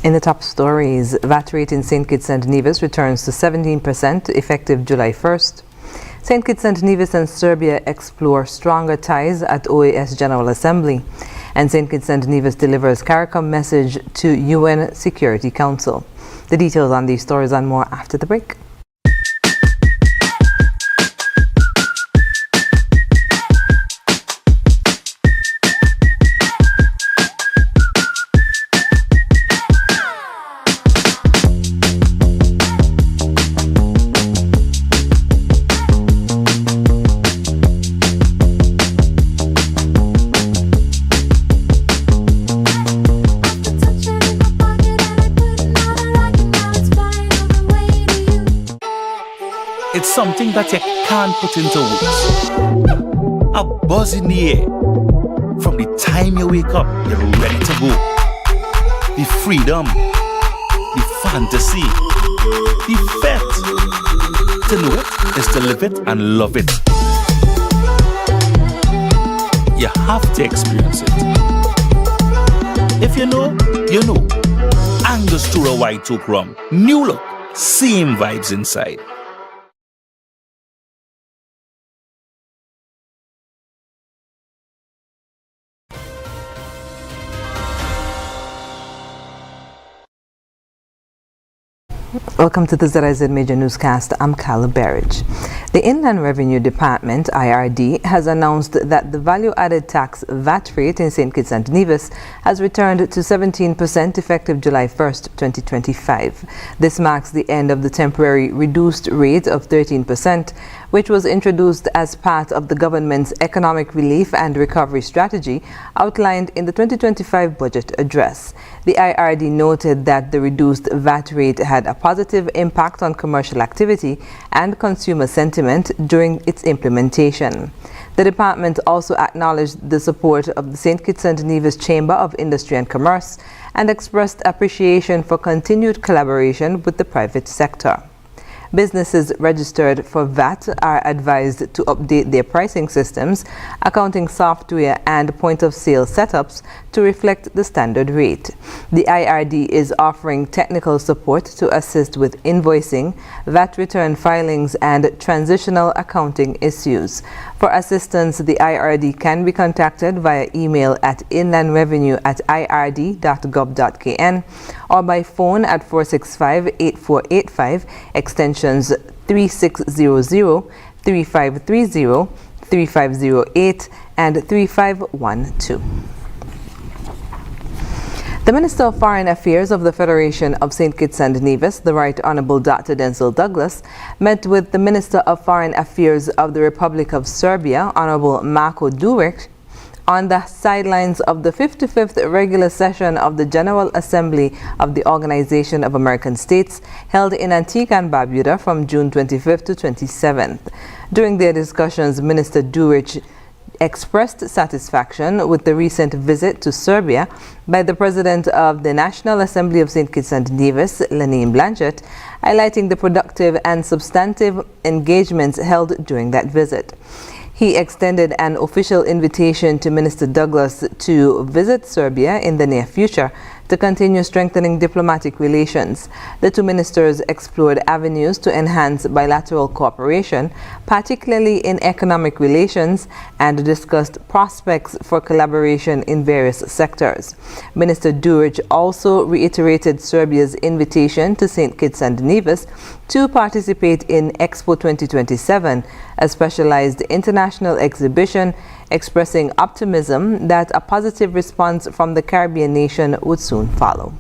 In the top stories, VAT rate in St. Kitts and Nevis returns to 17% effective July 1st. St. Kitts and Nevis and Serbia explore stronger ties at OAS General Assembly. And St. Kitts and Nevis delivers CARICOM message to UN Security Council. The details on these stories and more after the break. It's something that you can't put into words. A buzz in the air. From the time you wake up, you're ready to go. The freedom, the fantasy, the fete. To know it is to live it and love it. You have to experience it. If you know, you know. Angostura White Oak Rum. New look, same vibes inside. Welcome to the ZIZ Major Newscast. I'm Carla Berridge. The Inland Revenue Department, IRD, has announced that the value-added tax VAT rate in St. Kitts and Nevis has returned to 17% effective July 1st, 2025. This marks the end of the temporary reduced rate of 13%, which was introduced as part of the government's economic relief and recovery strategy outlined in the 2025 budget address. The IRD noted that the reduced VAT rate had a positive impact on commercial activity and consumer sentiment during its implementation. The department also acknowledged the support of the St. Kitts and Nevis Chamber of Industry and Commerce and expressed appreciation for continued collaboration with the private sector. Businesses registered for VAT are advised to update their pricing systems, accounting software and point-of-sale setups to reflect the standard rate. The IRD is offering technical support to assist with invoicing, VAT return filings, and transitional accounting issues. For assistance, the IRD can be contacted via email at inlandrevenue@ird.gov.kn or by phone at 465-8485, extensions 3600, 3530, 3508, and 3512. The Minister of Foreign Affairs of the Federation of St. Kitts and Nevis, the Right Honourable Dr. Denzel Douglas, met with the Minister of Foreign Affairs of the Republic of Serbia, Honourable Marko Duric, on the sidelines of the 55th regular session of the General Assembly of the Organization of American States, held in Antigua and Barbuda from June 25th to 27th. During their discussions, Minister Duric expressed satisfaction with the recent visit to Serbia by the President of the National Assembly of St. Kitts and Nevis, Lenine Blanchett, highlighting the productive and substantive engagements held during that visit. He extended an official invitation to Minister Douglas to visit Serbia in the near future to continue strengthening diplomatic relations. The two ministers explored avenues to enhance bilateral cooperation, particularly in economic relations, and discussed prospects for collaboration in various sectors. Minister Duric also reiterated Serbia's invitation to St. Kitts and Nevis to participate in Expo 2027, a specialized international exhibition, expressing optimism that a positive response from the Caribbean nation would soon follow.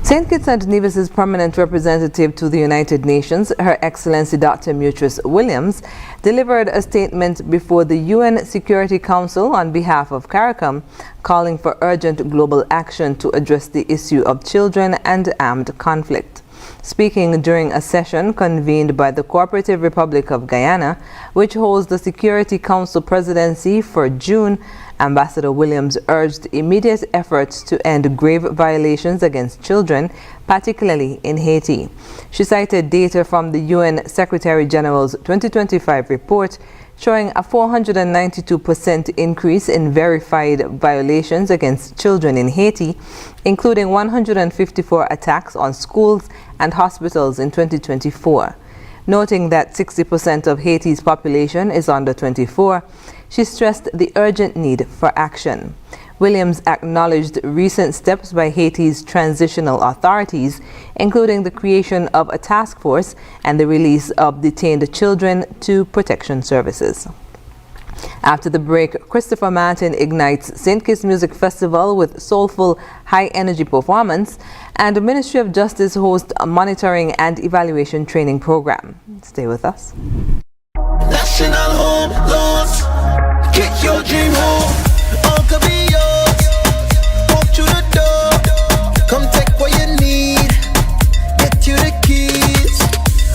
St. Kitts and Nevis's permanent representative to the United Nations, Her Excellency Dr. Mutrus Williams, delivered a statement before the UN Security Council on behalf of CARICOM, calling for urgent global action to address the issue of children and armed conflict. Speaking during a session convened by the Cooperative Republic of Guyana, which holds the Security Council presidency for June, Ambassador Williams urged immediate efforts to end grave violations against children, particularly in Haiti. She cited data from the UN Secretary General's 2025 report showing a 492% increase in verified violations against children in Haiti, including 154 attacks on schools and hospitals in 2024. Noting that 60% of Haiti's population is under 24, she stressed the urgent need for action. Williams acknowledged recent steps by Haiti's transitional authorities, including the creation of a task force and the release of detained children to protection services. After the break, Christopher Martin ignites St. Kitts Music Festival with soulful, high-energy performance, and the Ministry of Justice hosts a monitoring and evaluation training program. Stay with us. National Home Loans, get your dream home. All could be yours. Walk through the door. Come take what you need. Get you the keys.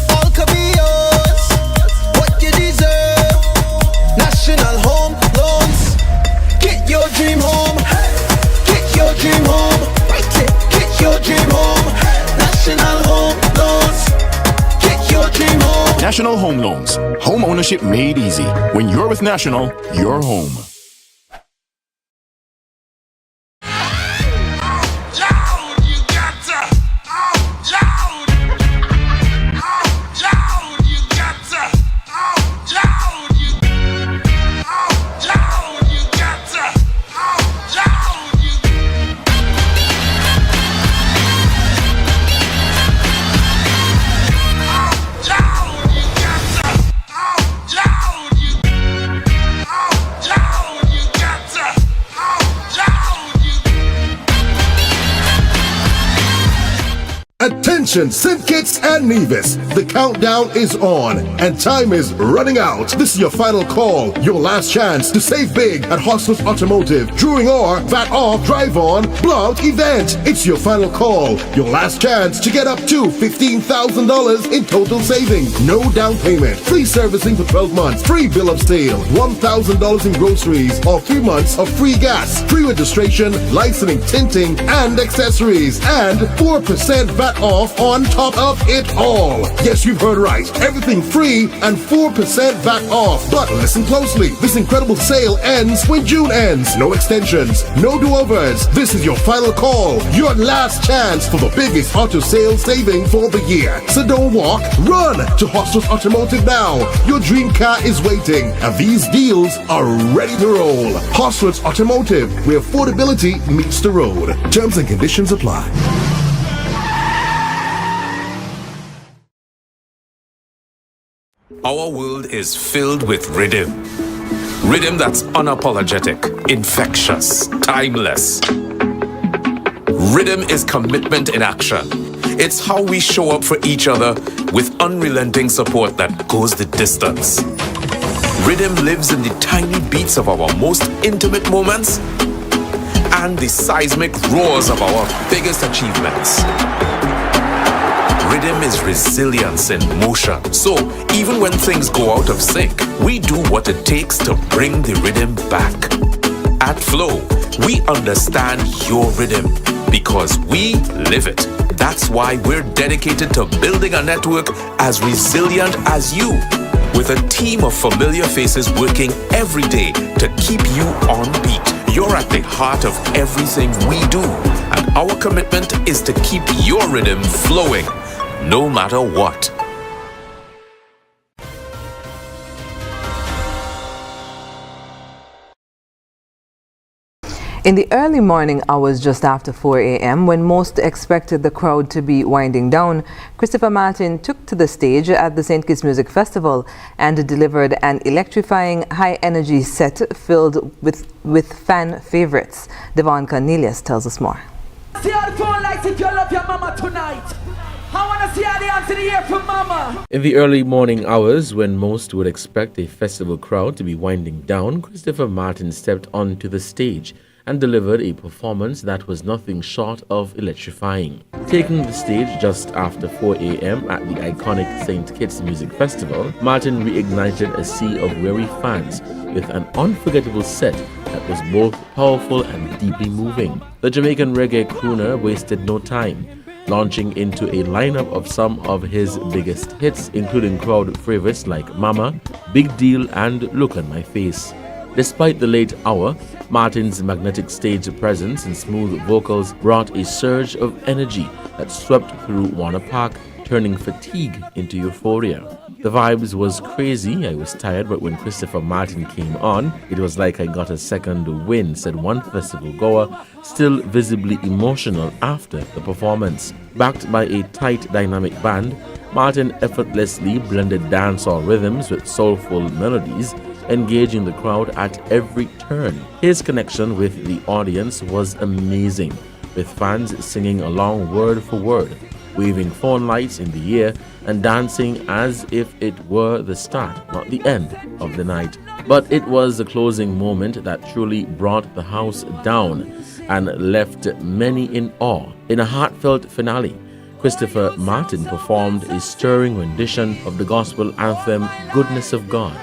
All could be yours. What you deserve. National Home Loans, get your dream home. Get your dream home. Right it. Get your dream home. National Home Loans, get your dream home. National Home Loans. Home ownership made easy. When you're with National, you're home. Attention, St. Kitts and Nevis. The countdown is on and time is running out. This is your final call, your last chance to save big at Hostos Automotive during our VAT off, drive on, blowout event. It's your final call, your last chance to get up to $15,000 in total savings. No down payment, free servicing for 12 months, free bill of sale, $1,000 in groceries, or 3 months of free gas, free registration, licensing, tinting, and accessories, and 4% VAT off on top of it all. Yes, you've heard right. Everything free and 4% VAT off. But listen closely. This incredible sale ends when June ends. No extensions, no do-overs. This is your final call, your last chance for the biggest auto sales saving for the year. So don't walk, run to Hostos Automotive now. Your dream car is waiting, and these deals are ready to roll. Hostos Automotive, where affordability meets the road. Terms and conditions apply. Our world is filled with rhythm. Rhythm that's unapologetic, infectious, timeless. Rhythm is commitment in action. It's how we show up for each other with unrelenting support that goes the distance. Rhythm lives in the tiny beats of our most intimate moments and the seismic roars of our biggest achievements. Rhythm is resilience in motion. So, even when things go out of sync, we do what it takes to bring the rhythm back. At Flow, we understand your rhythm because we live it. That's why we're dedicated to building a network as resilient as you, with a team of familiar faces working every day to keep you on beat. You're at the heart of everything we do, and our commitment is to keep your rhythm flowing, no matter what. In the early morning hours just after 4 a.m., when most expected the crowd to be winding down, Christopher Martin took to the stage at the St. Kitts Music Festival and delivered an electrifying high-energy set filled with fan favorites. Devon Cornelius tells us more. See how the phone lights if you love your mama tonight. I want to see how they answer the ear from mama. In the early morning hours, when most would expect a festival crowd to be winding down, Christopher Martin stepped onto the stage and delivered a performance that was nothing short of electrifying. Taking the stage just after 4 a.m. at the iconic St. Kitts Music Festival, Martin reignited a sea of weary fans with an unforgettable set that was both powerful and deeply moving. The Jamaican reggae crooner wasted no time, launching into a lineup of some of his biggest hits, including crowd favorites like Mama, Big Deal, and Look on My Face. Despite the late hour, Martin's magnetic stage presence and smooth vocals brought a surge of energy that swept through Warner Park, turning fatigue into euphoria. The vibes was crazy. I was tired, but when Christopher Martin came on, it was like I got a second wind, said one festival goer, still visibly emotional after the performance. Backed by a tight, dynamic band, Martin effortlessly blended dancehall rhythms with soulful melodies, engaging the crowd at every turn. His connection with the audience was amazing, with fans singing along word for word, waving phone lights in the air and dancing as if it were the start, not the end of the night. But it was the closing moment that truly brought the house down and left many in awe. In a heartfelt finale, Christopher Martin performed a stirring rendition of the gospel anthem Goodness of God.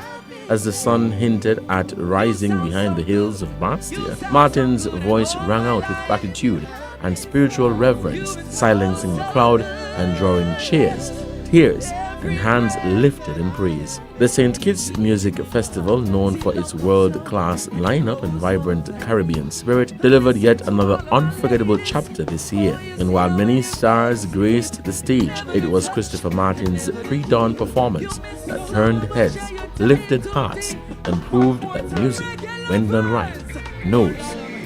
As the sun hinted at rising behind the hills of Bastia, Martin's voice rang out with gratitude and spiritual reverence, silencing the crowd and drawing cheers, tears, and hands lifted in praise. The St. Kitts Music Festival, known for its world-class lineup and vibrant Caribbean spirit, delivered yet another unforgettable chapter this year. And while many stars graced the stage, it was Christopher Martin's pre-dawn performance that turned heads, lifted hearts, and proved that music, when done right, knows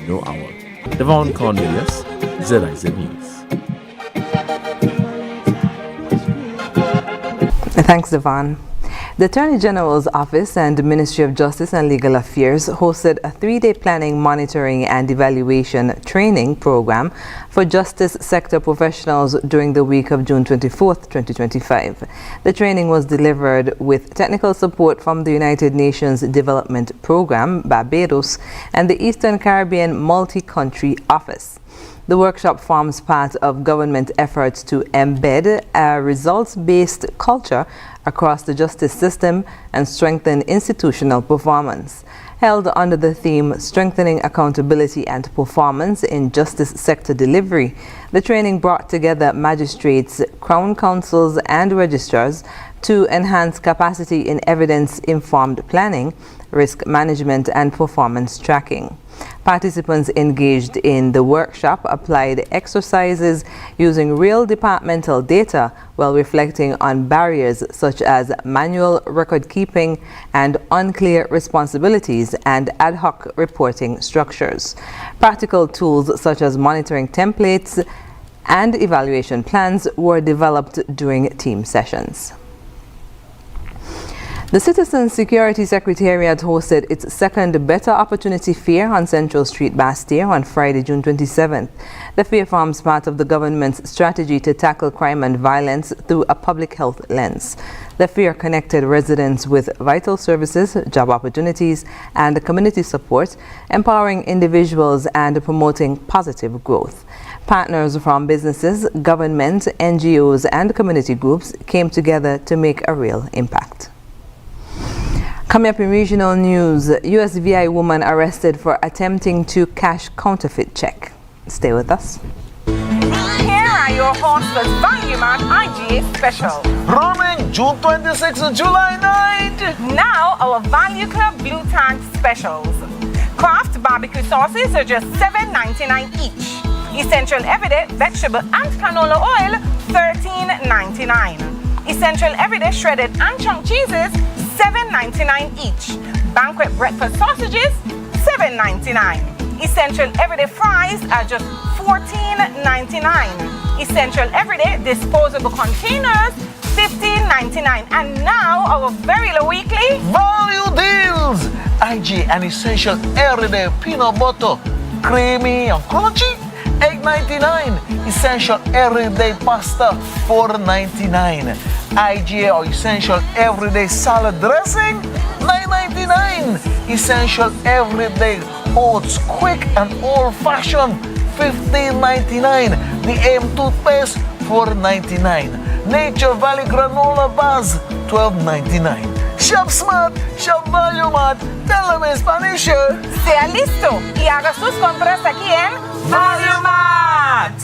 no hour. Devon Cornelius, ZIZ News. Thanks, Devon. The Attorney General's Office and Ministry of Justice and Legal Affairs hosted a 3-day planning, monitoring, and evaluation training program for justice sector professionals during the week of June 24, 2025. The training was delivered with technical support from the United Nations Development Program, Barbados, and the Eastern Caribbean Multi-Country Office. The workshop forms part of government efforts to embed a results-based culture across the justice system and strengthen institutional performance. Held under the theme Strengthening Accountability and Performance in Justice Sector Delivery, the training brought together magistrates, crown counsels, and registrars to enhance capacity in evidence-informed planning, risk management, and performance tracking. Participants engaged in the workshop applied exercises using real departmental data while reflecting on barriers such as manual record keeping and unclear responsibilities and ad hoc reporting structures. Practical tools such as monitoring templates and evaluation plans were developed during team sessions. The Citizen Security Secretariat hosted its second Better Opportunity Fair on Central Street, Bastia on Friday, June 27th. The fair forms part of the government's strategy to tackle crime and violence through a public health lens. The fair connected residents with vital services, job opportunities, and community support, empowering individuals and promoting positive growth. Partners from businesses, government, NGOs, and community groups came together to make a real impact. Coming up in regional news, USVI woman arrested for attempting to cash counterfeit check. Stay with us. Here are your horses Value Mart IGA special. Running June 26th and July 9th. Now our Value Club Blue Tag specials. Kraft barbecue sauces are just $7.99 each. Essential Everyday vegetable and canola oil $13.99. Essential Everyday shredded and chunk cheeses $7.99 each. Banquet breakfast sausages $7.99. Essential Everyday fries are just $14.99. Essential Everyday disposable containers $15.99. And now our very low weekly value deals. IG and Essential Everyday peanut butter, creamy and crunchy $8.99. Essential Everyday pasta $4.99. IGA or Essential Everyday salad dressing $9.99. Essential Everyday Oh, it's quick and old-fashioned. $15.99. The AM toothpaste, $4.99. Nature Valley Granola Bars, $12.99. Shop smart, shop value mart. Tell them in Spanish. Sea listo y haga sus compras aquí en Value Mart.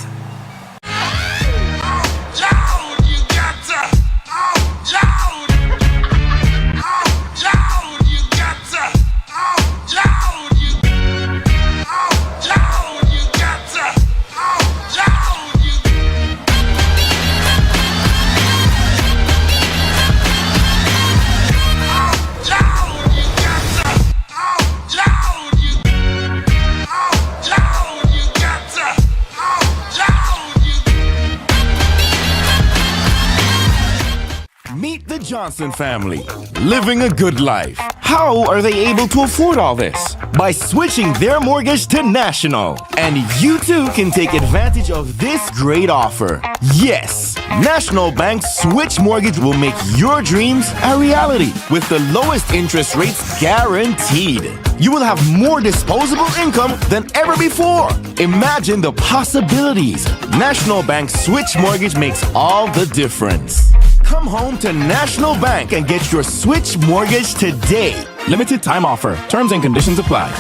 Meet the Johnson family, living a good life. How are they able to afford all this? By switching their mortgage to National. And you too can take advantage of this great offer. Yes, National Bank's Switch Mortgage will make your dreams a reality with the lowest interest rates guaranteed. You will have more disposable income than ever before. Imagine the possibilities. National Bank Switch Mortgage makes all the difference. Come home to National Bank and get your Switch Mortgage today. Limited time offer. Terms and conditions apply.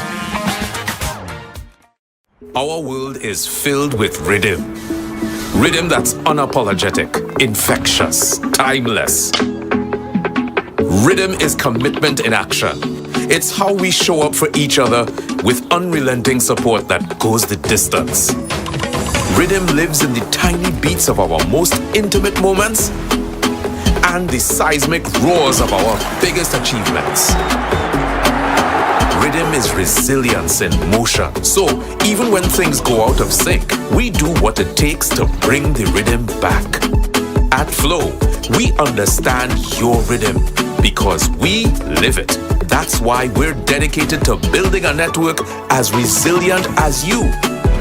Our world is filled with rhythm. Rhythm that's unapologetic, infectious, timeless. Rhythm is commitment in action. It's how we show up for each other with unrelenting support that goes the distance. Rhythm lives in the tiny beats of our most intimate moments and the seismic roars of our biggest achievements. Rhythm is resilience in motion. So even when things go out of sync, we do what it takes to bring the rhythm back. At Flow, we understand your rhythm because we live it. That's why we're dedicated to building a network as resilient as you,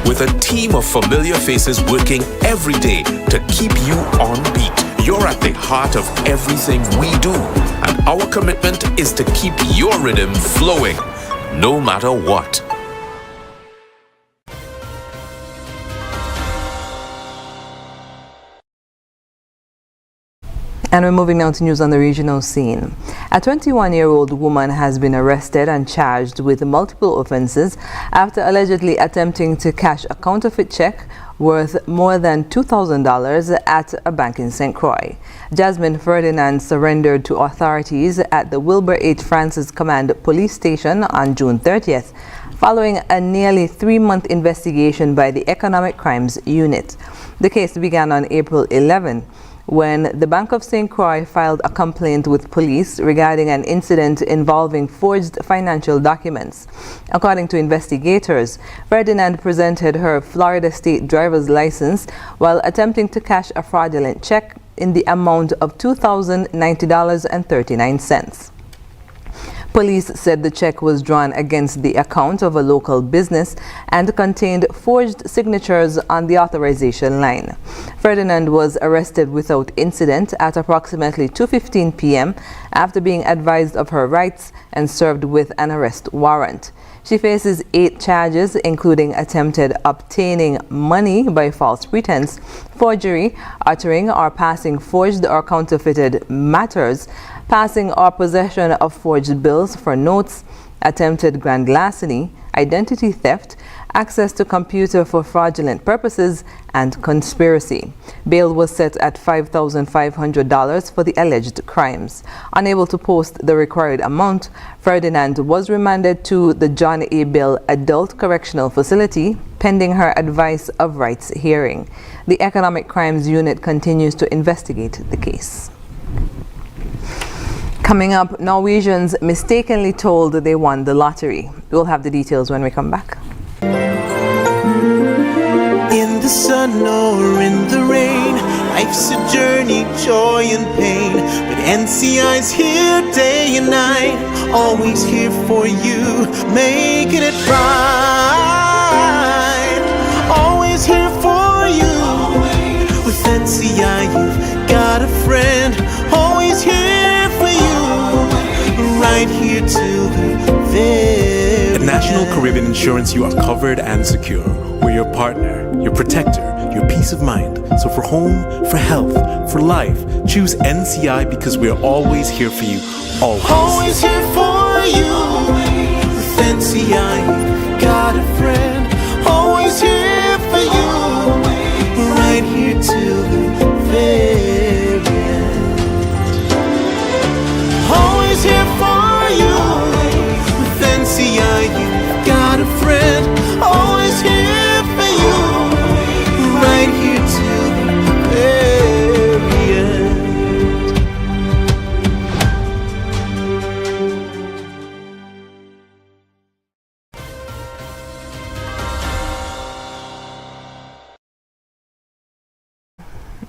with a team of familiar faces working every day to keep you on beat. You're at the heart of everything we do, and our commitment is to keep your rhythm flowing, no matter what. And we're moving now to news on the regional scene. A 21-year-old woman has been arrested and charged with multiple offenses after allegedly attempting to cash a counterfeit check worth more than $2,000 at a bank in St. Croix. Jasmine Ferdinand surrendered to authorities at the Wilbur H. Francis Command Police Station on June 30th, following a nearly 3-month investigation by the Economic Crimes Unit. The case began on April 11, when the Bank of St. Croix filed a complaint with police regarding an incident involving forged financial documents. According to investigators, Ferdinand presented her Florida state driver's license while attempting to cash a fraudulent check in the amount of $2,090.39. Police said the check was drawn against the account of a local business and contained forged signatures on the authorization line. Ferdinand was arrested without incident at approximately 2:15 p.m. after being advised of her rights and served with an arrest warrant. She faces 8 charges, including attempted obtaining money by false pretense, forgery, uttering or passing forged or counterfeited matters, passing or possession of forged bills for notes, attempted grand larceny, identity theft, access to computer for fraudulent purposes, and conspiracy. Bail was set at $5,500 for the alleged crimes. Unable to post the required amount, Ferdinand was remanded to the John A. Bell Adult Correctional Facility pending her advice of rights hearing. The Economic Crimes Unit continues to investigate the case. Coming up, Norwegians mistakenly told they won the lottery. We'll have the details when we come back. In the sun or in the rain, life's a journey, joy and pain. But NCI's here day and night, always here for you, making it right. Always here for you. With NCI, you've got a friend, always here for you. Right here till the very National Caribbean Insurance, you are covered and secure. We're your partner, your protector, your peace of mind. So for home, for health, for life, choose NCI because we're always here for you. Always. Always here for you. With NCI, got a friend. Always here for you. Right here till the very end. Always here for you. With NCI, you got a friend. Always here for you. Right here till the very end.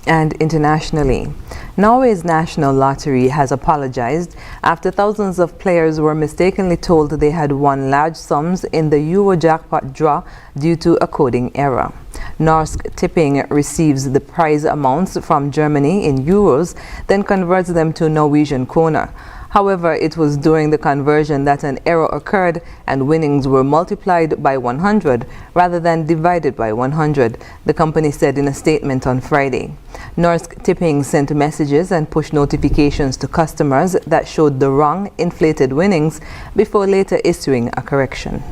And internationally, Norway's national lottery has apologized after thousands of players were mistakenly told they had won large sums in the Euro jackpot draw due to a coding error. Norsk Tipping receives the prize amounts from Germany in euros, then converts them to Norwegian kroner. However, it was during the conversion that an error occurred and winnings were multiplied by 100 rather than divided by 100, the company said in a statement on Friday. Norsk Tipping sent messages and push notifications to customers that showed the wrong inflated winnings before later issuing a correction.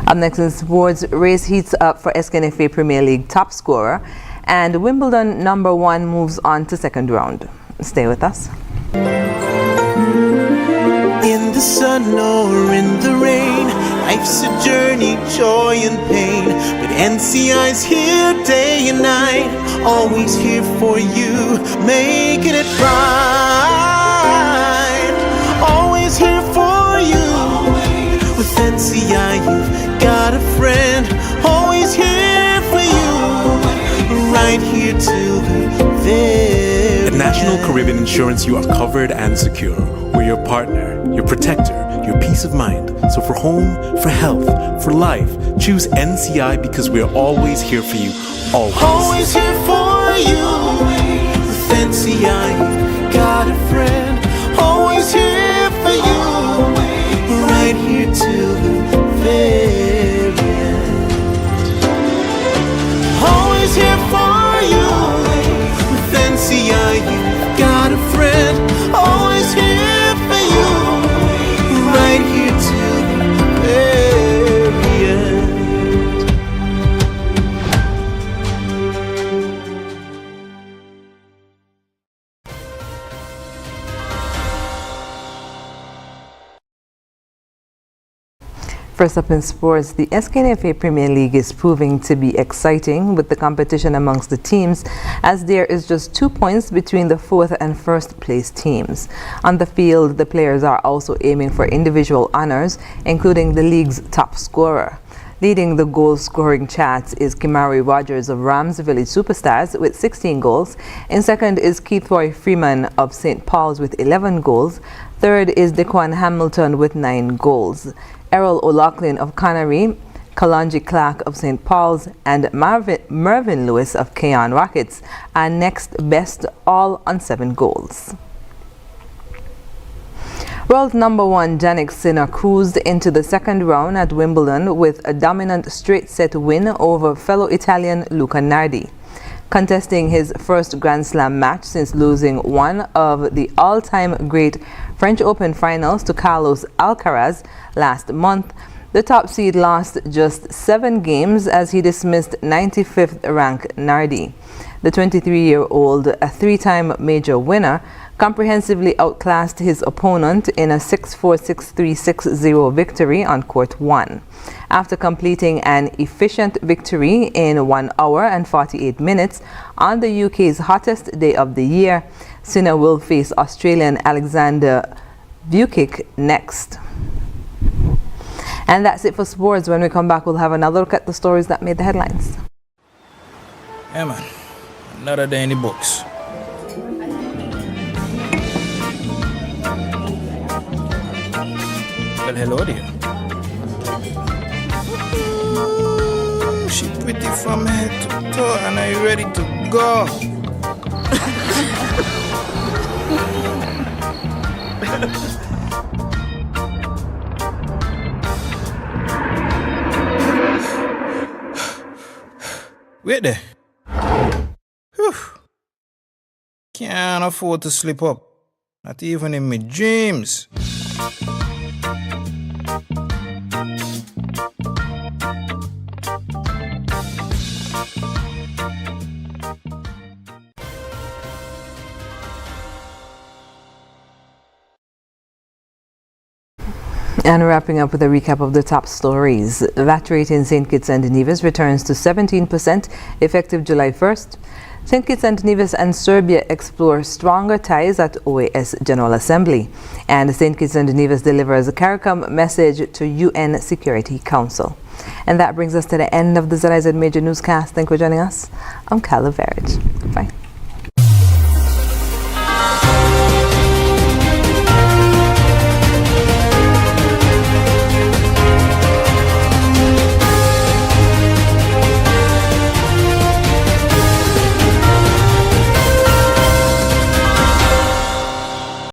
Up next in sports, race heats up for SKNFA Premier League top scorer, and Wimbledon #1 moves on to second round. Stay with us. In the sun or in the rain, life's a journey, joy and pain. But NCI's here day and night, always here for you, making it right. Always here for you. With NCI, you've got a friend. Always here for you, right here till the very At National Caribbean Insurance, you are covered and secure. We're your partner, your protector, your peace of mind. So for home, for health, for life, choose NCI because we're always here for you. Always. Always here for you. With NCI, you've got a friend. Always here for you. Right here till the very end. Always here for you. With NCI, you've got a friend. Always here for you. Right here till the very end. First up in sports, the SKNFA Premier League is proving to be exciting with the competition amongst the teams, as there is just 2 points between the 4th and 1st place teams. On the field, the players are also aiming for individual honors, including the league's top scorer. Leading the goal-scoring charts is Kimari Rogers of Rams Village Superstars with 16 goals. In second is Keith Roy Freeman of St. Paul's with 11 goals. Third is Dequan Hamilton with 9 goals. Errol O'Loughlin of Connery, Kalonji Clark of St. Paul's, and Mervyn Lewis of Keon Rockets are next best, all on 7 goals. World #1 Jannik Sinner cruised into the second round at Wimbledon with a dominant straight-set win over fellow Italian Luca Nardi. Contesting his first Grand Slam match since losing one of the all-time great French Open finals to Carlos Alcaraz last month, the top seed lost just 7 games as he dismissed 95th ranked Nardi. The 23-year-old, a 3-time major winner, comprehensively outclassed his opponent in a 6-4, 6-3, 6-0 victory on court 1. After completing an efficient victory in 1 hour and 48 minutes on the UK's hottest day of the year, Sinner will face Australian Alexander Vukic next. And that's it for sports. When we come back, we'll have another look at the stories that made the headlines. Yeah, man. Another day in the books. Well, hello there. Ooh, she pretty from head to toe, and are you ready to go? Wait there. Whew. Can't afford to slip up. Not even in my dreams. And wrapping up with a recap of the top stories. VAT rate in St. Kitts and Nevis returns to 17% effective July 1st. St. Kitts and Nevis and Serbia explore stronger ties at OAS General Assembly. And St. Kitts and Nevis delivers a CARICOM message to UN Security Council. And that brings us to the end of the ZIZ Major Newscast. Thank you for joining us. I'm Carla Verage. Bye.